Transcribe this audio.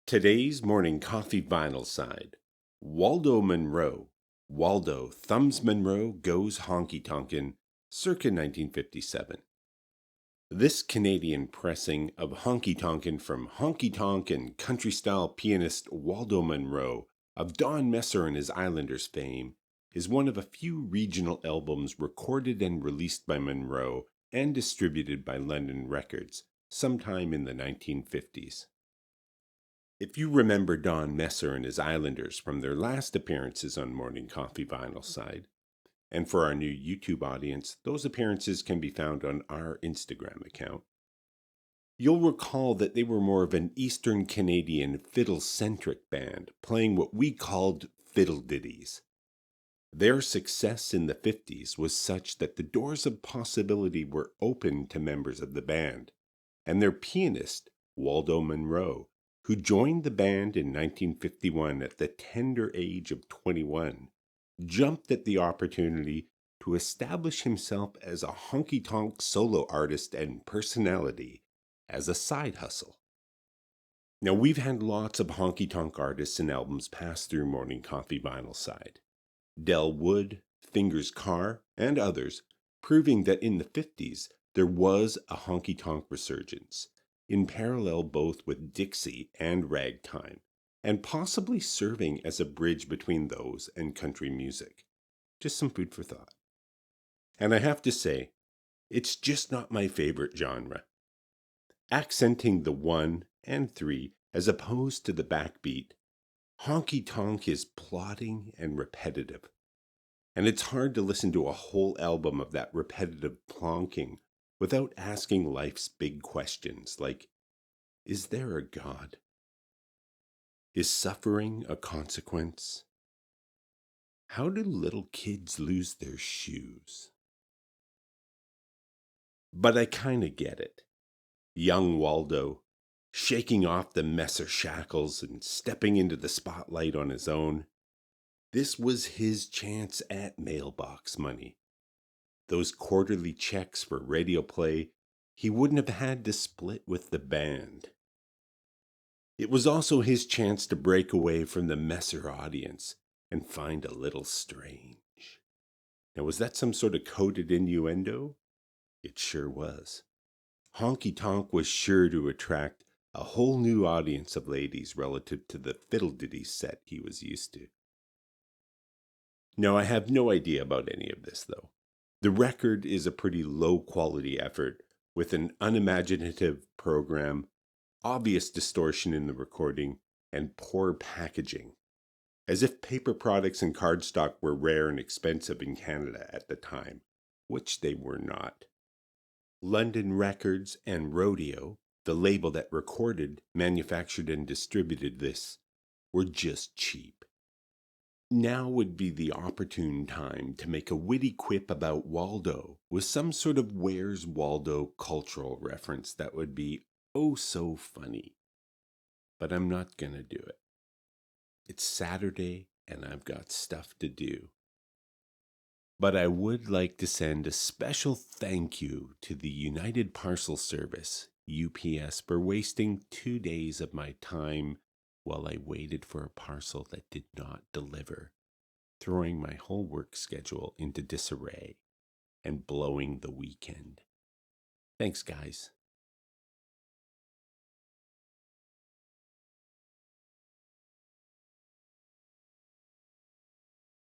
Today's morning coffee vinyl side. Waldo Munro. Waldo Thumbs Munro goes honky tonkin, circa 1957. This Canadian pressing of Honky Tonkin from Honky Tonk and country-style pianist Waldo Munro of Don Messer and his Islanders fame is one of a few regional albums recorded and released by Munro and distributed by London Records sometime in the 1950s. If you remember Don Messer and his Islanders from their last appearances on Morning Coffee Vinyl Side, and for our new YouTube audience, those appearances can be found on our Instagram account, you'll recall that they were more of an Eastern Canadian fiddle-centric band, playing what we called fiddle ditties. Their success in the 50s was such that the doors of possibility were open to members of the band, and their pianist, Waldo Munro, who joined the band in 1951 at the tender age of 21, jumped at the opportunity to establish himself as a honky tonk solo artist and personality as a side hustle. Now, we've had lots of honky tonk artists and albums pass through Morning Coffee Vinyl Side. Del Wood, Fingers Carr, and others, proving that in the 50s there was a honky tonk resurgence, in parallel both with Dixie and ragtime, and possibly serving as a bridge between those and country music. Just some food for thought. And I have to say, it's just not my favorite genre. Accenting the 1 and 3 as opposed to the backbeat, honky tonk is plodding and repetitive. And it's hard to listen to a whole album of that repetitive plonking without asking life's big questions like, is there a God? Is suffering a consequence? How do little kids lose their shoes? But I kinda get it. Young Waldo, shaking off the Messer shackles and stepping into the spotlight on his own. This was his chance at mailbox money. Those quarterly checks for radio play he wouldn't have had to split with the band. It was also his chance to break away from the Messer audience and find a little strange. Now, was that some sort of coded innuendo? It sure was. Honky Tonk was sure to attract a whole new audience of ladies relative to the fiddle ditty set he was used to. Now, I have no idea about any of this, though. The record is a pretty low-quality effort with an unimaginative program, obvious distortion in the recording, and poor packaging, as if paper products and cardstock were rare and expensive in Canada at the time, which they were not. London Records and Rodeo, the label that recorded, manufactured, and distributed this, were just cheap. Now would be the opportune time to make a witty quip about Waldo with some sort of Where's Waldo cultural reference that would be oh so funny. But I'm not gonna do it. It's Saturday and I've got stuff to do. But I would like to send a special thank you to the United Parcel Service, UPS, for wasting 2 days of my time while I waited for a parcel that did not deliver, throwing my whole work schedule into disarray and blowing the weekend. Thanks, guys.